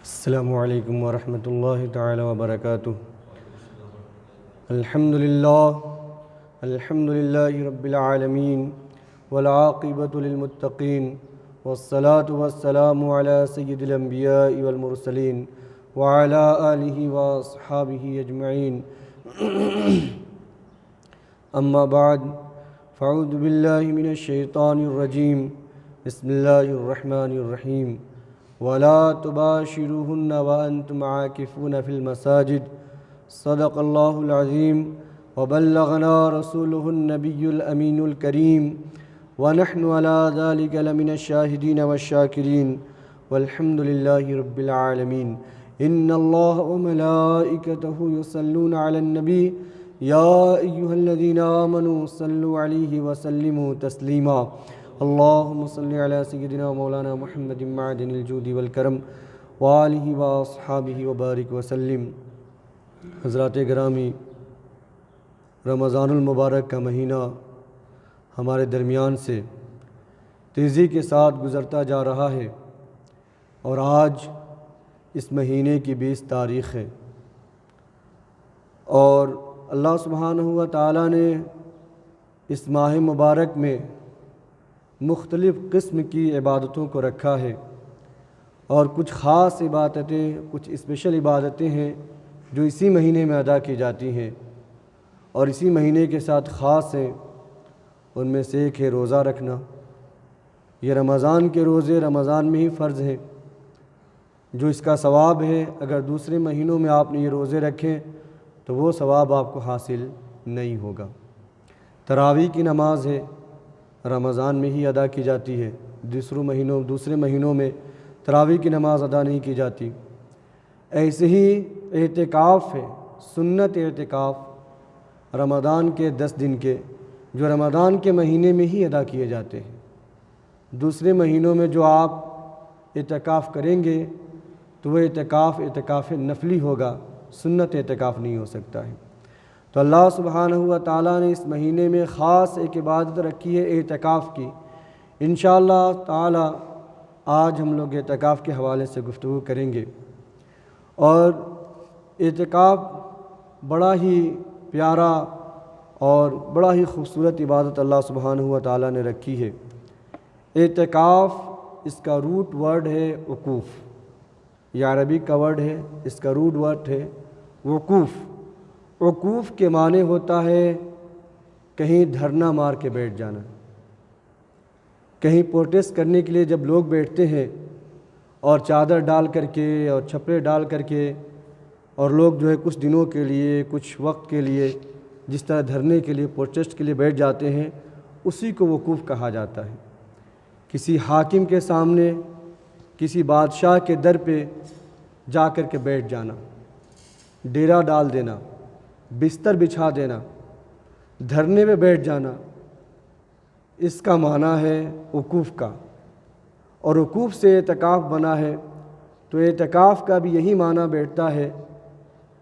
السلام علیکم ورحمۃ اللہ تعالی وبرکاتہ۔ الحمد للہ رب العالمین والعاقبۃ للمتقین والصلاة والسلام علی سید الانبیاء والمرسلین وعلی آلہ واصحابہ اجمعین، اما بعد فاعوذ باللہ من الشیطان الرجیم، بسم اللہ الرحمن الرحیم۔ وَلَا تُبَاشِرُوهُنَّ وَأَنْتُمْ عَاكِفُونَ فِي الْمَسَاجِدِ صدق اللہ العظیم وبلغنا رسولہ النبی الامین الکریم ونحن علی ذلک لمن الشاہدین والشاکرین والحمد للہ رب العالمین۔ ان اللہ وملائکتہ یصلون علی النبی یا ایہا الذین آمنوا صلوا علیہ وسلموا تسلیما۔ اللہم صلی علی سیدنا مولانا محمد معدن الجود والکرم وآلہ واصحابہ وبارک وسلم۔ حضرات گرامی، رمضان المبارک کا مہینہ ہمارے درمیان سے تیزی کے ساتھ گزرتا جا رہا ہے، اور آج اس مہینے کی 20 تاریخ ہے، اور اللہ سبحانہ و تعالیٰ نے اس ماہ مبارک میں مختلف قسم کی عبادتوں کو رکھا ہے، اور کچھ خاص عبادتیں، کچھ اسپیشل عبادتیں ہیں جو اسی مہینے میں ادا کی جاتی ہیں، اور اسی مہینے کے ساتھ خاص ہیں۔ ان میں سے ایک ہے روزہ رکھنا۔ یہ رمضان کے روزے رمضان میں ہی فرض ہیں، جو اس کا ثواب ہے اگر دوسرے مہینوں میں آپ نے یہ روزے رکھیں تو وہ ثواب آپ کو حاصل نہیں ہوگا۔ تراویح کی نماز ہے، رمضان میں ہی ادا کی جاتی ہے، دوسرے مہینوں میں تراویح کی نماز ادا نہیں کی جاتی۔ ایسے ہی اعتکاف ہے، سنت اعتکاف، رمضان کے 10 دن کے، جو رمضان کے مہینے میں ہی ادا کیے جاتے ہیں۔ دوسرے مہینوں میں جو آپ اعتکاف کریں گے تو وہ اعتکاف نفلی ہوگا، سنت اعتکاف نہیں ہو سکتا ہے۔ تو اللہ سبحانہ و تعالیٰ نے اس مہینے میں خاص ایک عبادت رکھی ہے اعتکاف کی۔ انشاءاللہ تعالی آج ہم لوگ اعتکاف کے حوالے سے گفتگو کریں گے، اور اعتکاف بڑا ہی پیارا اور بڑا ہی خوبصورت عبادت اللہ سبحانہ و تعالیٰ نے رکھی ہے۔ اعتکاف اس کا روٹ ورڈ ہے وقوف، یہ عربی کا ورڈ ہے، اس کا روٹ ورڈ ہے وقوف۔ وقوف کے معنی ہوتا ہے کہیں دھرنا مار کے بیٹھ جانا، کہیں پروٹیسٹ کرنے کے لیے جب لوگ بیٹھتے ہیں اور چادر ڈال کر کے اور چھپرے ڈال کر کے، اور لوگ جو ہے کچھ دنوں کے لیے، کچھ وقت کے لیے جس طرح دھرنے کے لیے، پروٹیسٹ کے لیے بیٹھ جاتے ہیں، اسی کو وقوف کہا جاتا ہے۔ کسی حاکم کے سامنے، کسی بادشاہ کے در پہ جا کر کے بیٹھ جانا، ڈیرا ڈال دینا، بستر بچھا دینا، دھرنے میں بیٹھ جانا، اس کا معنی ہے وقوف کا۔ اور وقوف سے اعتکاف بنا ہے، تو اعتکاف کا بھی یہی معنی بیٹھتا ہے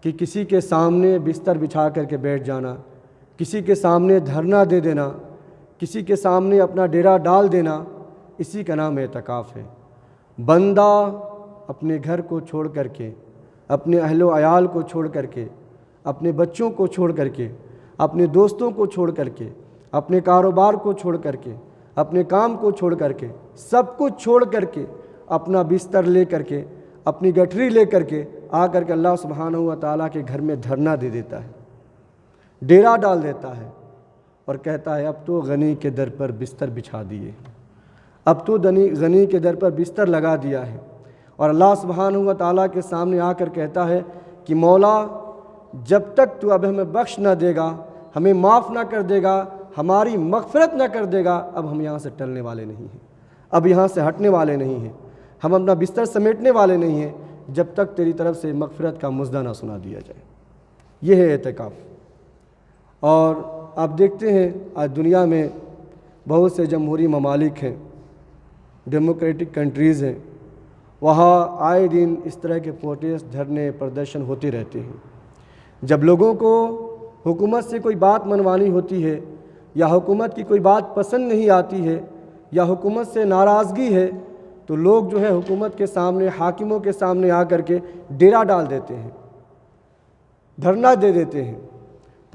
کہ کسی کے سامنے بستر بچھا کر کے بیٹھ جانا، کسی کے سامنے دھرنا دے دینا، کسی کے سامنے اپنا ڈیرا ڈال دینا، اسی کا نام اعتکاف ہے۔ بندہ اپنے گھر کو چھوڑ کر کے، اپنے اہل و عیال کو چھوڑ کر کے، اپنے بچوں کو چھوڑ کر کے، اپنے دوستوں کو چھوڑ کر کے، اپنے کاروبار کو چھوڑ کر کے، اپنے کام کو چھوڑ کر کے، سب کچھ چھوڑ کر کے، اپنا بستر لے کر کے، اپنی گٹھری لے کر کے آ کر کے اللہ سبحانہ و تعالیٰ کے گھر میں دھرنا دے دیتا ہے، ڈیرا ڈال دیتا ہے، اور کہتا ہے اب تو غنی کے در پر بستر بچھا دیے، اب تو غنی کے در پر بستر لگا دیا ہے۔ اور اللہ سبحانہ و تعالیٰ کے سامنے آ کر کہتا ہے کہ مولا، جب تک تو اب ہمیں بخش نہ دے گا، ہمیں معاف نہ کر دے گا، ہماری مغفرت نہ کر دے گا، اب ہم یہاں سے ٹلنے والے نہیں ہیں، اب یہاں سے ہٹنے والے نہیں ہیں، ہم اپنا بستر سمیٹنے والے نہیں ہیں، جب تک تیری طرف سے مغفرت کا مژدہ نہ سنا دیا جائے۔ یہ ہے اعتکاف۔ اور آپ دیکھتے ہیں آج دنیا میں بہت سے جمہوری ممالک ہیں، ڈیموکریٹک کنٹریز ہیں، وہاں آئے دن اس طرح کے پروٹیسٹ، دھرنے، پردرشن ہوتے رہتے ہیں۔ جب لوگوں کو حکومت سے کوئی بات منوانی ہوتی ہے، یا حکومت کی کوئی بات پسند نہیں آتی ہے، یا حکومت سے ناراضگی ہے، تو لوگ جو ہے حکومت کے سامنے، حاکموں کے سامنے آ کر کے ڈیرا ڈال دیتے ہیں، دھرنا دے دیتے ہیں،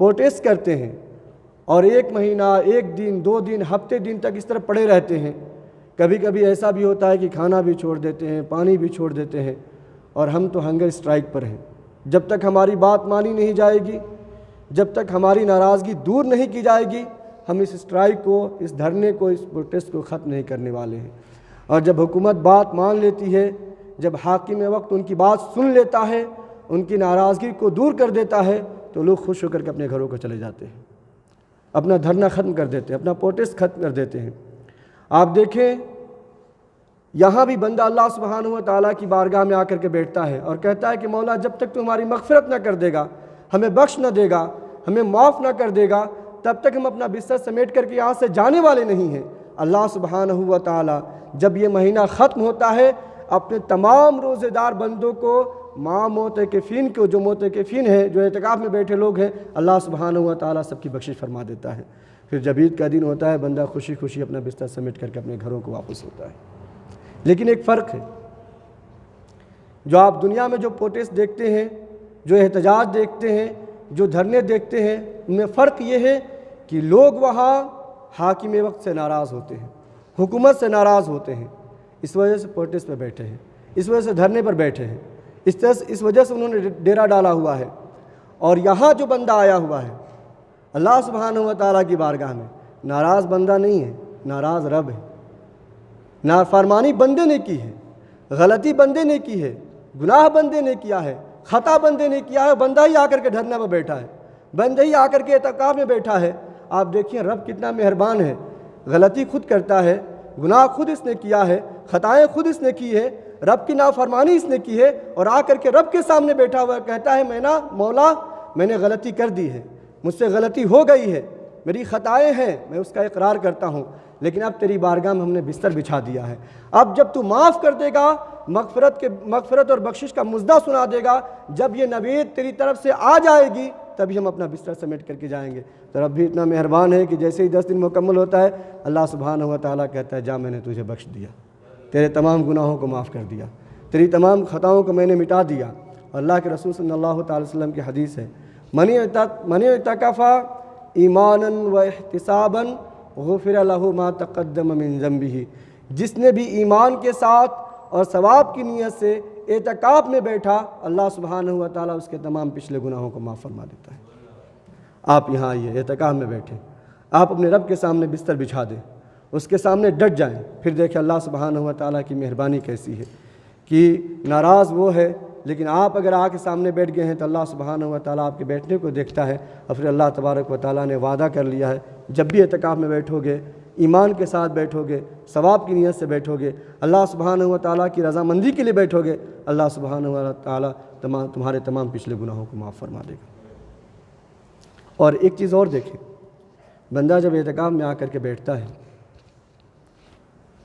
پروٹیسٹ کرتے ہیں، اور 1 مہینہ، 1 دن، 2 دن، ہفتے دن تک اس طرح پڑے رہتے ہیں۔ کبھی کبھی ایسا بھی ہوتا ہے کہ کھانا بھی چھوڑ دیتے ہیں، پانی بھی چھوڑ دیتے ہیں، اور ہم تو ہنگر اسٹرائک پر ہیں۔ جب تک ہماری بات مانی نہیں جائے گی، جب تک ہماری ناراضگی دور نہیں کی جائے گی، ہم اس اسٹرائک کو، اس دھرنے کو، اس پروٹیسٹ کو ختم نہیں کرنے والے ہیں۔ اور جب حکومت بات مان لیتی ہے، جب حاکم وقت ان کی بات سن لیتا ہے، ان کی ناراضگی کو دور کر دیتا ہے، تو لوگ خوش ہو کر کے اپنے گھروں کو چلے جاتے ہیں، اپنا دھرنا ختم کر دیتے ہیں، اپنا پروٹیسٹ ختم کر دیتے ہیں۔ آپ دیکھیں یہاں بھی بندہ اللہ سبحانہ و تعالیٰ کی بارگاہ میں آ کر کے بیٹھتا ہے اور کہتا ہے کہ مولا جب تک تو ہماری مغفرت نہ کر دے گا، ہمیں بخش نہ دے گا، ہمیں معاف نہ کر دے گا، تب تک ہم اپنا بستر سمیٹ کر کے یہاں سے جانے والے نہیں ہیں۔ اللہ سبحانہ و تعالیٰ جب یہ مہینہ ختم ہوتا ہے، اپنے تمام روزے دار بندوں کو، معتکفین کو، جو معتکفین ہیں، جو اعتکاف میں بیٹھے لوگ ہیں، اللہ سبحانہ و تعالیٰ سب کی بخشش فرما دیتا ہے۔ پھر جب عید کا دن ہوتا ہے، بندہ خوشی خوشی اپنا بستر سمیٹ کر کے اپنے گھروں کو واپس ہوتا ہے۔ لیکن ایک فرق ہے، جو آپ دنیا میں جو پروٹیسٹ دیکھتے ہیں، جو احتجاج دیکھتے ہیں، جو دھرنے دیکھتے ہیں، ان میں فرق یہ ہے کہ لوگ وہاں حاکم وقت سے ناراض ہوتے ہیں، حکومت سے ناراض ہوتے ہیں، اس وجہ سے پروٹیسٹ پہ بیٹھے ہیں، اس وجہ سے دھرنے پر بیٹھے ہیں، اس وجہ سے انہوں نے ڈیرا ڈالا ہوا ہے۔ اور یہاں جو بندہ آیا ہوا ہے اللہ سبحانہ و تعالیٰ کی بارگاہ میں، ناراض بندہ نہیں ہے، ناراض رب ہے۔ نافرمانی بندے نے کی ہے، غلطی بندے نے کی ہے، گناہ بندے نے کیا ہے، خطا بندے نے کیا ہے، بندہ ہی آ کر کے دھرنے میں بیٹھا ہے، بندہ ہی آ کر کے اعتکاف میں بیٹھا ہے۔ آپ دیکھیں رب کتنا مہربان ہے، غلطی خود کرتا ہے، گناہ خود اس نے کیا ہے، خطائیں خود اس نے کی ہے، رب کی نافرمانی اس نے کی ہے، اور آ کر کے رب کے سامنے بیٹھا ہوا کہتا ہے مولا میں نے غلطی کر دی ہے، مجھ سے غلطی ہو گئی ہے، میری خطائیں ہیں، میں اس کا اقرار کرتا ہوں، لیکن اب تیری بارگاہ میں ہم نے بستر بچھا دیا ہے۔ اب جب تو معاف کر دے گا، مغفرت اور بخشش کا مژدہ سنا دے گا، جب یہ نوید تیری طرف سے آ جائے گی، تبھی ہم اپنا بستر سمیٹ کر کے جائیں گے۔ تو رب بھی اتنا مہربان ہے کہ جیسے ہی 10 دن مکمل ہوتا ہے، اللہ سبحانہ و تعالیٰ کہتا ہے جا میں نے تجھے بخش دیا، تیرے تمام گناہوں کو معاف کر دیا، تیری تمام خطاؤں کو میں نے مٹا دیا۔ اور اللہ کے رسول صلی اللہ تعالی وسلم کی حدیث ہے، من اعتکف ایمانا و احتسابا غفر له ما تقدم من ذنبه، جس نے بھی ایمان کے ساتھ اور ثواب کی نیت سے اعتکاف میں بیٹھا، اللہ سبحانہ و تعالیٰ اس کے تمام پچھلے گناہوں کو معاف فرما دیتا ہے۔ آپ یہاں آئیے، اعتکاف میں بیٹھیں، آپ اپنے رب کے سامنے بستر بچھا دیں، اس کے سامنے ڈٹ جائیں، پھر دیکھیں اللہ سبحانہ و تعالیٰ کی مہربانی کیسی ہے کہ ناراض وہ ہے، لیکن آپ اگر آ کے سامنے بیٹھ گئے ہیں تو اللہ سبحانہ و تعالیٰ آپ کے بیٹھنے کو دیکھتا ہے، اور پھر اللہ تبارک و تعالیٰ نے وعدہ کر لیا ہے جب بھی اعتکاف میں بیٹھو گے، ایمان کے ساتھ بیٹھو گے، ثواب کی نیت سے بیٹھو گے، اللہ سبحانہ و تعالیٰ کی رضامندی کے لیے بیٹھو گے، اللہ سبحانہ و تعالیٰ تمہارے تمام پچھلے گناہوں کو معاف فرما دے گا۔ اور ایک چیز اور دیکھیں، بندہ جب اعتکاف میں آ کر کے بیٹھتا ہے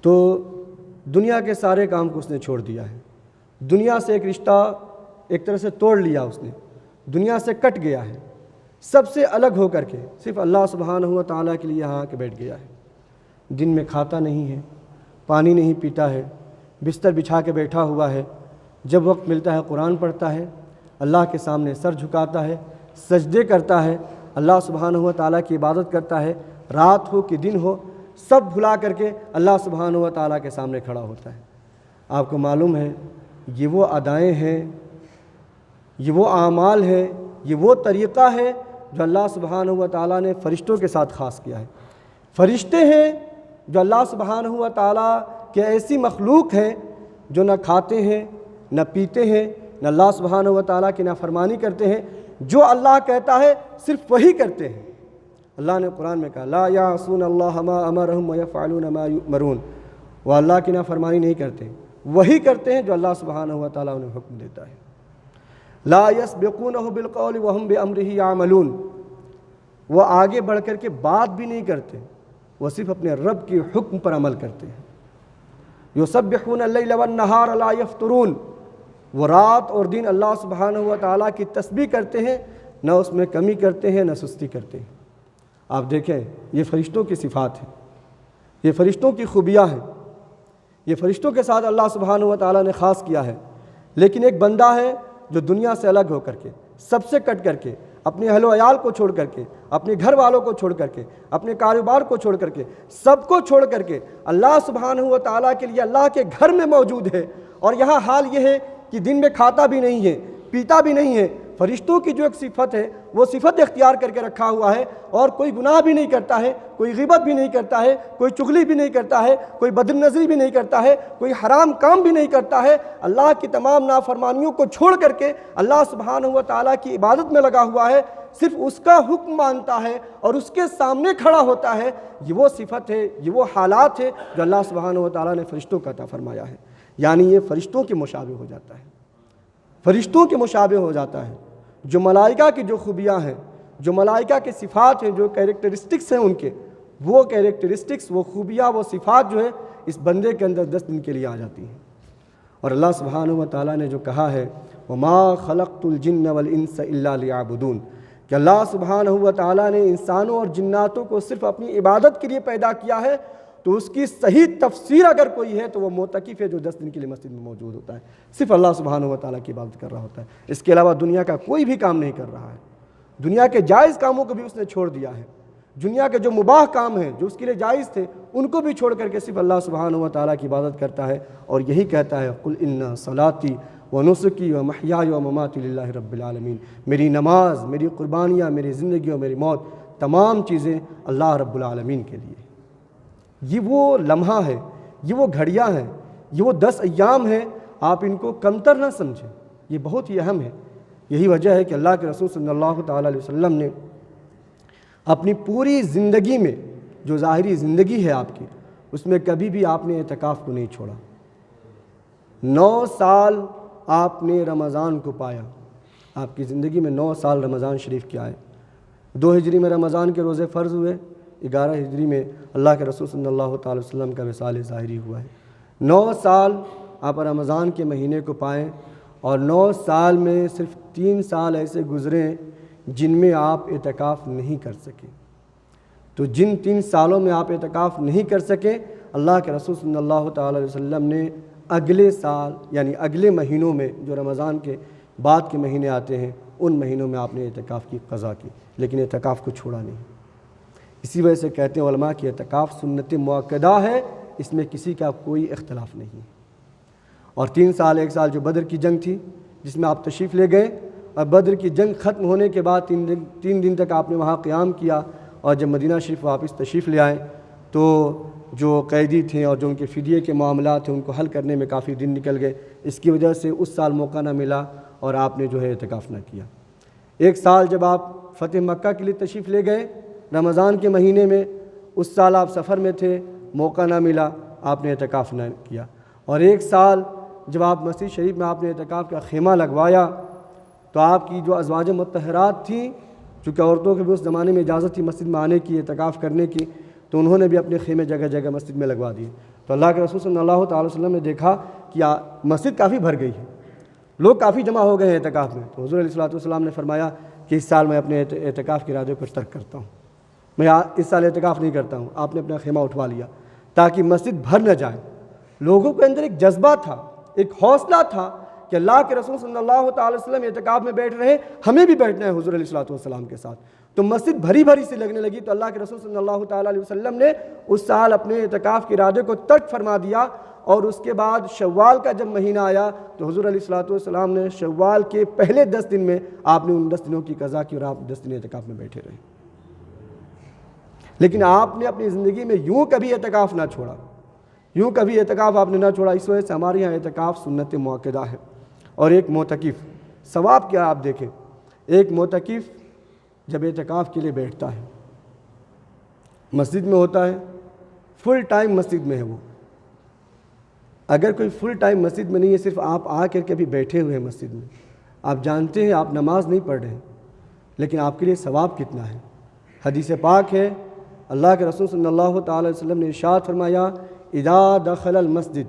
تو دنیا کے سارے کام کو اس نے چھوڑ دیا ہے، دنیا سے ایک رشتہ ایک طرح سے توڑ لیا، اس نے دنیا سے کٹ گیا ہے، سب سے الگ ہو کر کے صرف اللہ سبحانہ و تعالیٰ کے لیے یہاں آ کے بیٹھ گیا ہے۔ دن میں کھاتا نہیں ہے، پانی نہیں پیتا ہے، بستر بچھا کے بیٹھا ہوا ہے، جب وقت ملتا ہے قرآن پڑھتا ہے، اللہ کے سامنے سر جھکاتا ہے، سجدے کرتا ہے، اللہ سبحانہ و تعالیٰ کی عبادت کرتا ہے، رات ہو کہ دن ہو، سب بھلا کر کے اللہ سبحانہ و تعالیٰ کے سامنے کھڑا ہوتا ہے۔ آپ کو معلوم ہے یہ وہ ادائیں ہیں، یہ وہ اعمال ہیں، یہ وہ طریقہ ہے جو اللہ سبحانہ و تعالیٰ نے فرشتوں کے ساتھ خاص کیا ہے۔ فرشتے ہیں جو اللہ سبحانہ و تعالیٰ کے ایسی مخلوق ہیں جو نہ کھاتے ہیں، نہ پیتے ہیں، نہ اللہ سبحانہ و تعالیٰ کی نافرمانی کرتے ہیں، جو اللہ کہتا ہے صرف وہی کرتے ہیں۔ اللہ نے قرآن میں کہا لا یعصون اللہ ما امرہم ویفعلون ما یؤمرون، وہ اللہ کی نافرمانی نہیں کرتے، وہی کرتے ہیں جو اللہ سبحانہ و تعالیٰ انہیں حکم دیتا ہے۔ لا یسبقونہ بالقول وہم بامرہ یعملون، وہ آگے بڑھ کر کے بات بھی نہیں کرتے، وہ صرف اپنے رب کے حکم پر عمل کرتے ہیں۔ یسبحون اللیل والنہار لا یفترون، وہ رات اور دن اللہ سبحانہ و تعالیٰ کی تسبیح کرتے ہیں، نہ اس میں کمی کرتے ہیں نہ سستی کرتے ہیں۔ آپ دیکھیں یہ فرشتوں کی صفات ہیں، یہ فرشتوں کی خوبیاں ہیں، یہ فرشتوں کے ساتھ اللہ سبحانہ و تعالیٰ نے خاص کیا ہے۔ لیکن ایک بندہ ہے جو دنیا سے الگ ہو کر کے، سب سے کٹ کر کے، اپنے اہل و عیال کو چھوڑ کر کے، اپنے گھر والوں کو چھوڑ کر کے، اپنے کاروبار کو چھوڑ کر کے، سب کو چھوڑ کر کے اللہ سبحانہ و تعالیٰ کے لیے اللہ کے گھر میں موجود ہے۔ اور یہاں حال یہ ہے کہ دن میں کھاتا بھی نہیں ہے، پیتا بھی نہیں ہے۔ فرشتوں کی جو ایک صفت ہے وہ صفت اختیار کر کے رکھا ہوا ہے، اور کوئی گناہ بھی نہیں کرتا ہے، کوئی غیبت بھی نہیں کرتا ہے، کوئی چغلی بھی نہیں کرتا ہے، کوئی بدنظری بھی نہیں کرتا ہے، کوئی حرام کام بھی نہیں کرتا ہے۔ اللہ کی تمام نافرمانیوں کو چھوڑ کر کے اللہ سبحانہ و تعالیٰ کی عبادت میں لگا ہوا ہے، صرف اس کا حکم مانتا ہے اور اس کے سامنے کھڑا ہوتا ہے۔ یہ وہ صفت ہے، یہ وہ حالات ہے جو اللہ سبحانہ و تعالیٰ نے فرشتوں کا عطا فرمایا ہے۔ یعنی یہ فرشتوں کے مشابہ ہو جاتا ہے، فرشتوں کے مشابہ ہو جاتا ہے۔ جو ملائکہ کی جو خوبیاں ہیں، جو ملائکہ کے صفات ہیں، جو کیریکٹرسٹکس ہیں ان کے، وہ کیریکٹرسٹکس، وہ خوبیاں، وہ صفات جو ہے اس بندے کے اندر 10 دن کے لیے آ جاتی ہیں۔ اور اللہ سبحانہ و تعالیٰ نے جو کہا ہے وَمَا خَلَقْتُ الْجِنَّ وَالْإِنسَ إِلَّا لِيَعْبُدُونَ، کہ اللہ سبحانہ و تعالیٰ نے انسانوں اور جناتوں کو صرف اپنی عبادت کے لیے پیدا کیا ہے، تو اس کی صحیح تفسیر اگر کوئی ہے تو وہ معتکف ہے جو 10 دن کے لیے مسجد میں موجود ہوتا ہے، صرف اللہ سبحانہ و تعالیٰ کی عبادت کر رہا ہوتا ہے، اس کے علاوہ دنیا کا کوئی بھی کام نہیں کر رہا ہے۔ دنیا کے جائز کاموں کو بھی اس نے چھوڑ دیا ہے، دنیا کے جو مباح کام ہیں جو اس کے لیے جائز تھے ان کو بھی چھوڑ کر کے صرف اللہ سبحانہ و تعالیٰ کی عبادت کرتا ہے، اور یہی کہتا ہے قُلْ إِنَّ صَلَاتِي وَنُسُكِي وَمَحْيَايَ وَمَمَاتِي لِلَّهِ رَبِّ الْعَالَمِينَ، میری نماز، میری قربانیاں، میری زندگی اور میری موت، تمام چیزیں اللہ رب العالمین کے لیے۔ یہ وہ لمحہ ہے، یہ وہ گھڑیاں ہیں، یہ وہ 10 ایام ہیں، آپ ان کو کمتر نہ سمجھیں، یہ بہت ہی اہم ہے۔ یہی وجہ ہے کہ اللہ کے رسول صلی اللہ تعالیٰ علیہ وسلم نے اپنی پوری زندگی میں، جو ظاہری زندگی ہے آپ کی، اس میں کبھی بھی آپ نے اعتکاف کو نہیں چھوڑا۔ 9 سال آپ نے رمضان کو پایا، آپ کی زندگی میں 9 سال رمضان شریف کے آئے۔ 2 ہجری میں رمضان کے روزے فرض ہوئے، 11 ہجری میں اللہ کے رسول صلی اللہ تعالی وسلم کا وصال ظاہری ہوا ہے۔ 9 سال آپ رمضان کے مہینے کو پائیں، اور 9 سال میں صرف 3 سال ایسے گزرے جن میں آپ اعتکاف نہیں کر سکے۔ تو جن 3 سالوں میں آپ اعتکاف نہیں کر سکے، اللہ کے رسول صلی اللہ تعالی علیہ وسلم نے اگلے سال یعنی اگلے مہینوں میں جو رمضان کے بعد کے مہینے آتے ہیں ان مہینوں میں آپ نے اعتکاف کی قضا کی، لیکن اعتکاف کو چھوڑا نہیں۔ اسی وجہ سے کہتے ہیں علماء کہ اعتکاف سنت مؤکدہ ہے، اس میں کسی کا کوئی اختلاف نہیں۔ اور 3 سال، 1 سال جو بدر کی جنگ تھی جس میں آپ تشریف لے گئے، اور بدر کی جنگ ختم ہونے کے بعد 3 دن تک آپ نے وہاں قیام کیا، اور جب مدینہ شریف واپس تشریف لے آئے تو جو قیدی تھے اور جو ان کے فدیے کے معاملات ہیں ان کو حل کرنے میں کافی دن نکل گئے، اس کی وجہ سے اس سال موقع نہ ملا اور آپ نے جو ہے اعتکاف نہ کیا۔ 1 سال جب آپ فتح مکہ کے لیے تشریف لے گئے رمضان کے مہینے میں، اس سال آپ سفر میں تھے، موقع نہ ملا، آپ نے اعتکاف نہ کیا۔ اور 1 سال جب آپ مسجد شریف میں آپ نے اعتکاف کا خیمہ لگوایا تو آپ کی جو ازواج مطہرات تھیں، چونکہ عورتوں کے بھی اس زمانے میں اجازت تھی مسجد میں آنے کی، اعتکاف کرنے کی، تو انہوں نے بھی اپنے خیمے جگہ جگہ مسجد میں لگوا دیے۔ تو اللہ کے رسول صلی اللہ تعالی وسلم نے دیکھا کہ مسجد کافی بھر گئی ہے، لوگ کافی جمع ہو گئے ہیں اعتکاف میں، تو حضور علیہ الصلوۃ والسلام نے فرمایا کہ اس سال میں اپنے اعتکاف کے ارادے کو ترک کرتا ہوں، میں اس سال اعتکاف نہیں کرتا ہوں۔ آپ نے اپنا خیمہ اٹھوا لیا تاکہ مسجد بھر نہ جائے۔ لوگوں کے اندر ایک جذبہ تھا، ایک حوصلہ تھا کہ اللہ کے رسول صلی اللہ تعالی وسلم اعتکاف میں بیٹھ رہے، ہمیں بھی بیٹھنا ہے حضور علیہ الصلوۃ والسلام کے ساتھ۔ تو مسجد بھری بھری سے لگنے لگی، تو اللہ کے رسول صلی اللہ تعالی علیہ وسلم نے اس سال اپنے اعتکاف کے ارادے کو ترک فرما دیا، اور اس کے بعد شوال کا جب مہینہ آیا تو حضور علیہ الصلوۃ والسلام نے شوال کے پہلے 10 دن میں آپ نے ان 10 دنوں کی قضا کی، اور آپ 10 دن اعتکاف میں بیٹھے رہے۔ لیکن آپ نے اپنی زندگی میں یوں کبھی اعتکاف نہ چھوڑا، یوں کبھی اعتکاف آپ نے نہ چھوڑا۔ اس وجہ سے ہمارے یہاں اعتکاف سنت مؤکدہ ہے۔ اور ایک معتکف، ثواب کیا آپ دیکھیں، ایک معتکف جب اعتکاف کے لیے بیٹھتا ہے، مسجد میں ہوتا ہے، فل ٹائم مسجد میں ہے وہ۔ اگر کوئی فل ٹائم مسجد میں نہیں ہے، صرف آپ آ کر کے بھی بیٹھے ہوئے ہیں مسجد میں، آپ جانتے ہیں آپ نماز نہیں پڑھ رہے ہیں، لیکن آپ کے لیے ثواب کتنا ہے۔ حدیث پاک ہے، اللہ کے رسول صلی اللہ تعالی علیہ وسلم نے ارشاد فرمایا اذا دخل المسجد،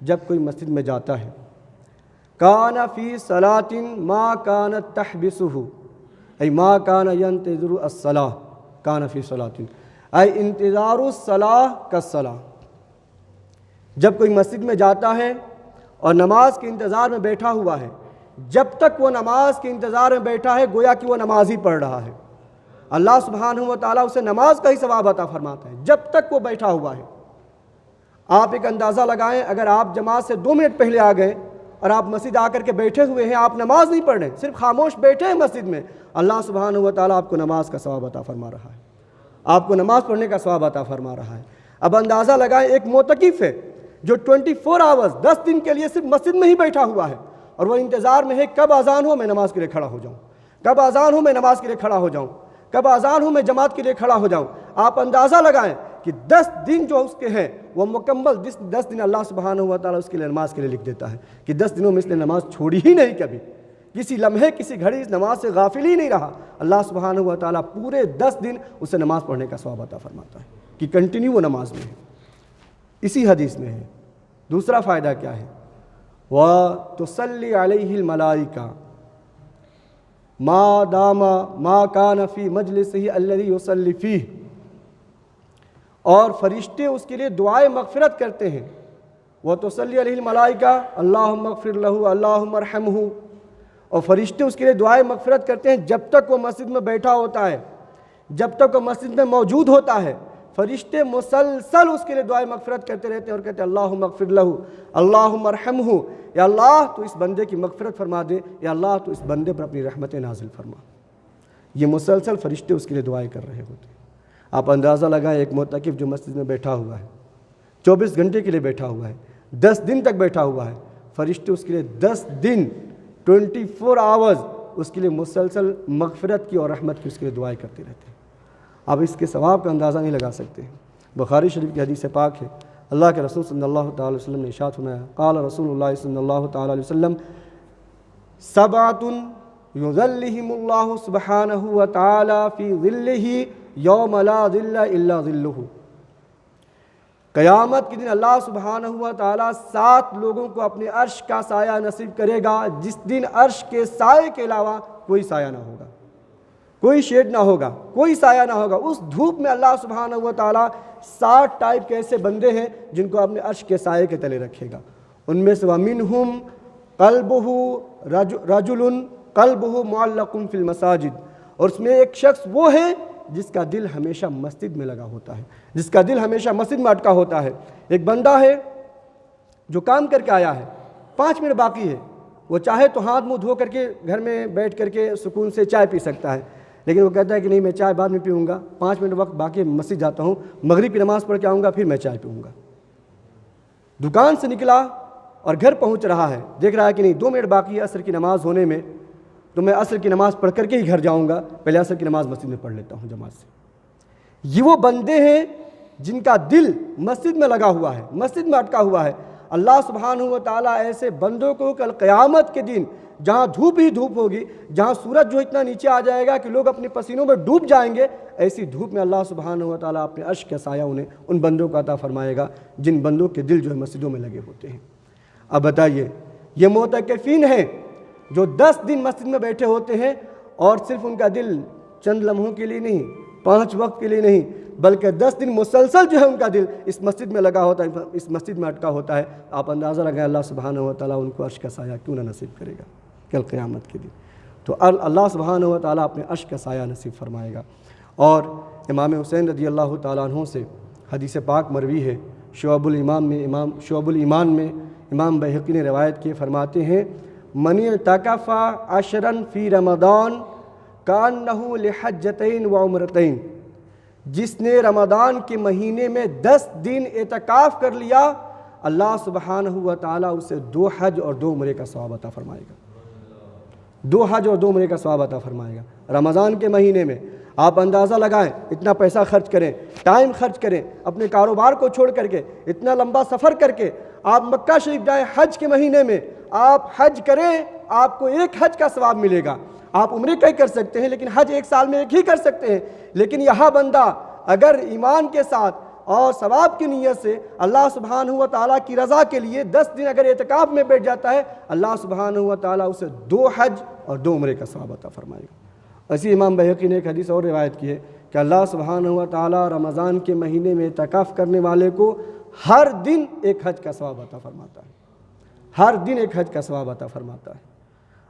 جب کوئی مسجد میں جاتا ہے، کان فی صلاۃ ما کانت تحبسہ، ای ما کان ینتظر الصلاۃ کان فی صلاۃ، ای انتظار الصلاۃ کالصلاۃ، جب کوئی مسجد میں جاتا ہے اور نماز کے انتظار میں بیٹھا ہوا ہے، جب تک وہ نماز کے انتظار میں بیٹھا ہے گویا کہ وہ نماز ہی پڑھ رہا ہے، اللہ سبحانہ و تعالیٰ اسے نماز کا ہی ثواب عطا فرماتا ہے جب تک وہ بیٹھا ہوا ہے۔ آپ ایک اندازہ لگائیں، اگر آپ جماعت سے 2 منٹ پہلے آ گئے اور آپ مسجد آ کر کے بیٹھے ہوئے ہیں، آپ نماز نہیں پڑھ رہے، صرف خاموش بیٹھے ہیں مسجد میں، اللہ سبحانہ و تعالیٰ آپ کو نماز کا ثواب عطا فرما رہا ہے، آپ کو نماز پڑھنے کا ثواب عطا فرما رہا ہے۔ اب اندازہ لگائیں، ایک معتکف ہے جو 24 آورز 10 دن کے لیے صرف مسجد میں ہی بیٹھا ہوا ہے، اور وہ انتظار میں ہے کب اذان ہو میں نماز کے لیے کھڑا ہو جاؤں، کب اذان ہو میں نماز کے لیے کھڑا ہو جاؤں، کب اذان ہو میں جماعت کے لیے کھڑا ہو جاؤں۔ آپ اندازہ لگائیں کہ 10 دن جو اس کے ہیں وہ مکمل 10 دن اللہ سبحانہ و تعالیٰ اس کے لیے نماز کے لیے لکھ دیتا ہے کہ 10 دنوں میں اس نے نماز چھوڑی ہی نہیں، کبھی کسی لمحے کسی گھڑی اس نماز سے غافل ہی نہیں رہا۔ اللہ سبحانہ و تعالیٰ پورے 10 دن اسے نماز پڑھنے کا ثواب عطا فرماتا ہے کہ کنٹینیو وہ نماز میں ہے۔ اسی حدیث میں ہے دوسرا فائدہ کیا ہے، وَتُصَلِّ عَلَيْهِ الْمَلَائِكَةُ مَا دَامَ مَا كَانَ فِي مَجْلِسِهِ الَّذِي يُصَلِّ فِيهِ، اور فرشتے اس کے لیے دعائے مغفرت کرتے ہیں۔ وَتُصَلِّ عَلَيْهِ الْمَلَائِكَةُ اللَّهُمَّ اغْفِرْ لَهُ اللَّهُمَّ ارْحَمْهُ، اور فرشتے اس کے لیے دعائے مغفرت کرتے ہیں جب تک وہ مسجد میں بیٹھا ہوتا ہے، جب تک وہ مسجد میں موجود ہوتا ہے، فرشتے مسلسل اس کے لیے دعائے مغفرت کرتے رہتے ہیں اور کہتے ہیں اللہم اغفر لہ، اللہم ارحمہ، یا اللہ تو اس بندے کی مغفرت فرما دے، یا اللہ تو اس بندے پر اپنی رحمت نازل فرما۔ یہ مسلسل فرشتے اس کے لیے دعائیں کر رہے ہوتے ہیں۔ آپ اندازہ لگائیں، ایک معتکف جو مسجد میں بیٹھا ہوا ہے، 24 گھنٹے کے لیے بیٹھا ہوا ہے، 10 دن تک بیٹھا ہوا ہے، فرشتے اس کے لیے 10 دن 24 آورز اس کے لیے مسلسل مغفرت کی اور رحمت کی اس کے لیے دعائیں کرتے رہتے ہیں۔ آپ اس کے ثواب کا اندازہ نہیں لگا سکتے ہیں۔ بخاری شریف کی حدیث پاک ہے، اللہ کے رسول صلی اللہ تعالی وسلم نے ارشاد فرمایا، قال رسول اللہ صلی اللہ تعالی علیہ وسلم سبعۃ یظلہم اللہ سبحانہ وتعالی فی ظلہ یوم لا ظل الا ظلہ، قیامت کے دن اللہ سبحانہ وتعالی 7 لوگوں کو اپنے عرش کا سایہ نصیب کرے گا، جس دن عرش کے سائے کے علاوہ کوئی سایہ نہ ہوگا، کوئی شیڈ نہ ہوگا، کوئی سایہ نہ ہوگا۔ اس دھوپ میں اللہ سبحانہ و تعالیٰ 60 ٹائپ کے ایسے بندے ہیں جن کو اپنے عرش کے سائے کے تلے رکھے گا۔ ان میں سے وَمِنْهُمْ قَلْبُهُ رَجُلٌ قَلْبُهُ مُعَلَّقٌ فِي الْمَسَاجِدِ، اور اس میں ایک شخص وہ ہے جس کا دل ہمیشہ مسجد میں لگا ہوتا ہے، جس کا دل ہمیشہ مسجد میں اٹکا ہوتا ہے۔ ایک بندہ ہے جو کام کر کے آیا ہے، 5 منٹ باقی ہے، وہ چاہے تو ہاتھ منہ دھو کر کے گھر میں بیٹھ کر کے سکون سے چائے پی سکتا ہے، لیکن وہ کہتا ہے کہ نہیں میں چائے بعد میں پیوں گا، 5 منٹ وقت باقی مسجد جاتا ہوں، مغرب کی نماز پڑھ کے آؤں گا پھر میں چائے پیوں گا۔ دکان سے نکلا اور گھر پہنچ رہا ہے، دیکھ رہا ہے کہ نہیں 2 منٹ باقی ہے عصر کی نماز ہونے میں، تو میں عصر کی نماز پڑھ کر کے ہی گھر جاؤں گا، پہلے عصر کی نماز مسجد میں پڑھ لیتا ہوں جماعت سے۔ یہ وہ بندے ہیں جن کا دل مسجد میں لگا ہوا ہے، مسجد میں اٹکا ہوا ہے۔ اللہ سبحانہ و تعالیٰ ایسے بندوں کو کل قیامت کے دن جہاں دھوپ ہی دھوپ ہوگی، جہاں سورج جو اتنا نیچے آ جائے گا کہ لوگ اپنے پسینوں میں ڈوب جائیں گے، ایسی دھوپ میں اللہ سبحانہ و تعالیٰ اپنے عرش کا سایہ انہیں ان بندوں کو عطا فرمائے گا جن بندوں کے دل جو ہے مسجدوں میں لگے ہوتے ہیں۔ اب بتائیے، یہ معتکفین ہیں جو 10 دن مسجد میں بیٹھے ہوتے ہیں، اور صرف ان کا دل چند لمحوں کے لیے نہیں، 5 وقت کے لیے نہیں، بلکہ 10 دن مسلسل جو ہے ان کا دل اس مسجد میں لگا ہوتا ہے، اس مسجد میں اٹکا ہوتا ہے۔ آپ اندازہ لگائیں اللہ سبحانہ و تعالیٰ ان کو عرش کا سایہ کیوں نہ نصیب کرے گا کل قیامت کے دن۔ تو اللہ سبحانہ و تعالیٰ اپنے عرش کا سایہ نصیب فرمائے گا۔ اور امام حسین رضی اللہ تعالیٰ عنہ سے حدیث پاک مروی ہے، شعب الایمان میں امام بیہقی نے روایت کی، فرماتے ہیں من اعتکف 10 فی رمضان کانہ لحجتین وعمرتین، جس نے رمضان کے مہینے میں 10 دن اعتکاف کر لیا، اللہ سبحانہ و تعالیٰ اسے 2 حج اور 2 عمرے کا ثواب عطا فرمائے گا، 2 حج اور 2 عمرے کا ثواب عطا فرمائے گا رمضان کے مہینے میں۔ آپ اندازہ لگائیں، اتنا پیسہ خرچ کریں، ٹائم خرچ کریں، اپنے کاروبار کو چھوڑ کر کے اتنا لمبا سفر کر کے آپ مکہ شریف جائیں، حج کے مہینے میں آپ حج کریں، آپ کو 1 حج کا ثواب ملے گا۔ آپ عمرے کئی کر سکتے ہیں لیکن حج 1 سال میں 1 ہی کر سکتے ہیں، لیکن یہاں بندہ اگر ایمان کے ساتھ اور ثواب کی نیت سے اللہ سبحانہ و تعالیٰ کی رضا کے لیے 10 دن اگر اعتکاف میں بیٹھ جاتا ہے، اللہ سبحانہ و تعالیٰ اسے 2 حج اور 2 عمرے کا ثواب عطا فرمائے گا۔ اسی امام بیہقی نے ایک حدیث اور روایت کی ہے کہ اللہ سبحانہ و تعالیٰ رمضان کے مہینے میں اعتکاف کرنے والے کو ہر دن ایک حج کا ثواب عطا فرماتا ہے، ہر دن ایک حج کا ثواب عطا فرماتا ہے۔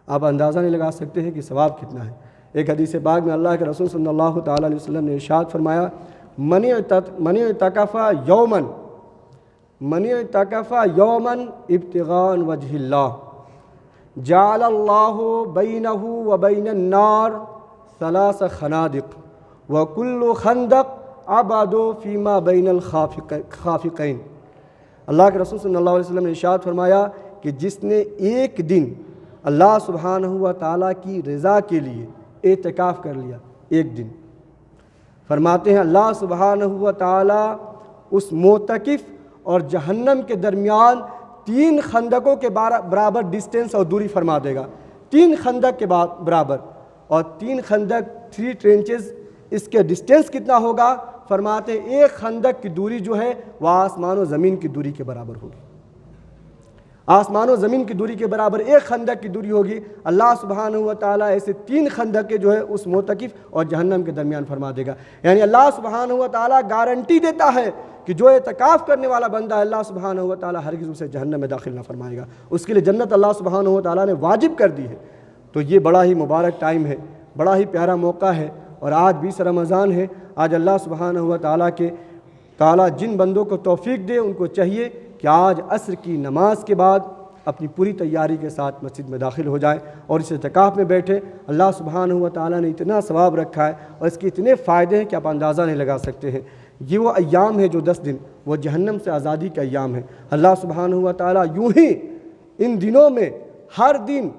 آپ اندازہ نہیں لگا سکتے ہیں کہ ثواب کتنا ہے۔ ایک حدیث پاک میں اللہ کے رسول صلی اللہ تعالیٰ علیہ وسلم نے ارشاد فرمایا، من اعتکف یوما ابتغاء وجہ اللہ جعل اللہ بینہ وبین النار ثلاث خنادق وکل خندق ابعد فیما بین الخافقین۔ اللہ کے رسول صلی اللہ علیہ وسلم نے ارشاد فرمایا کہ جس نے ایک دن اللہ سبحانہ و تعالیٰ کی رضا کے لیے اعتکاف کر لیا، ایک دن، فرماتے ہیں اللہ سبحانہ و تعالیٰ اس معتکف اور جہنم کے درمیان 3 خندقوں کے برابر ڈسٹینس اور دوری فرما دے گا، 3 خندق کے برابر، اور 3 خندق 3 ٹرینچز، اس کے ڈسٹینس کتنا ہوگا؟ فرماتے ہیں ایک خندق کی دوری جو ہے وہ آسمان و زمین کی دوری کے برابر ہوگی، آسمان و زمین کی دوری کے برابر ایک خندق کی دوری ہوگی۔ اللہ سبحانہ و تعالیٰ ایسے 3 خندقیں جو ہے اس معتکف اور جہنم کے درمیان فرما دے گا۔ یعنی اللہ سبحانہ و تعالیٰ گارنٹی دیتا ہے کہ جو اعتکاف کرنے والا بندہ ہے اللہ سبحانہ و تعالیٰ ہرگز اسے جہنم میں داخل نہ فرمائے گا، اس کے لیے جنت اللہ سبحانہ و تعالیٰ نے واجب کر دی ہے۔ تو یہ بڑا ہی مبارک ٹائم ہے، بڑا ہی پیارا موقع ہے، اور آج 20 رمضان ہے۔ آج اللہ سبحانہ و تعالیٰ جن بندوں کو توفیق دے ان کو چاہیے کہ آج عصر کی نماز کے بعد اپنی پوری تیاری کے ساتھ مسجد میں داخل ہو جائیں اور اس اعتکاف میں بیٹھے۔ اللہ سبحانہ و تعالیٰ نے اتنا ثواب رکھا ہے اور اس کے اتنے فائدے ہیں کہ آپ اندازہ نہیں لگا سکتے ہیں۔ یہ وہ ایام ہے جو 10 دن وہ جہنم سے آزادی کا ایام ہے۔ اللہ سبحانہ و تعالیٰ یوں ہی ان دنوں میں ہر دن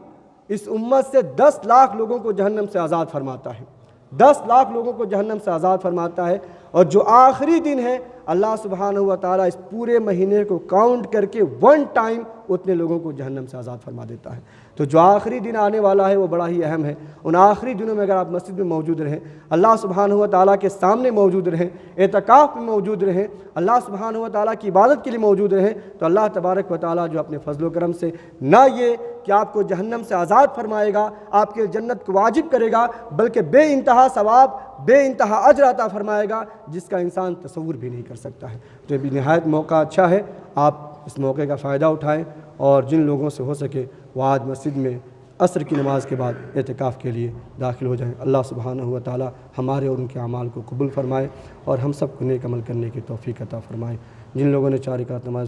اس امت سے 10 لاکھ لوگوں کو جہنم سے آزاد فرماتا ہے، 10 لاکھ لوگوں کو جہنم سے آزاد فرماتا ہے۔ اور جو آخری دن ہے اللہ سبحانہ و تعالیٰ اس پورے مہینے کو کاؤنٹ کر کے 1 ٹائم اتنے لوگوں کو جہنم سے آزاد فرما دیتا ہے۔ تو جو آخری دن آنے والا ہے وہ بڑا ہی اہم ہے۔ ان آخری دنوں میں اگر آپ مسجد میں موجود رہیں، اللہ سبحانہ و تعالیٰ کے سامنے موجود رہیں، اعتکاف میں موجود رہیں، اللہ سبحانہ و تعالیٰ کی عبادت کے لیے موجود رہیں، تو اللہ تبارک و تعالیٰ جو اپنے فضل و کرم سے نہ یہ کہ آپ کو جہنم سے آزاد فرمائے گا، آپ کے جنت کو واجب کرے گا، بلکہ بے انتہا ثواب، بے انتہا اجر عطا فرمائے گا جس کا انسان تصور بھی نہیں کر سکتا ہے۔ تو یہ بھی نہایت موقع اچھا ہے، آپ اس موقع کا فائدہ اٹھائیں، اور جن لوگوں سے ہو سکے وہ آج مسجد میں عصر کی نماز کے بعد اعتکاف کے لیے داخل ہو جائیں۔ اللہ سبحانہ و تعالیٰ ہمارے اور ان کے اعمال کو قبول فرمائے اور ہم سب کو نیک عمل کرنے کی توفیق عطا فرمائے۔ جن لوگوں نے 4 رکعت نماز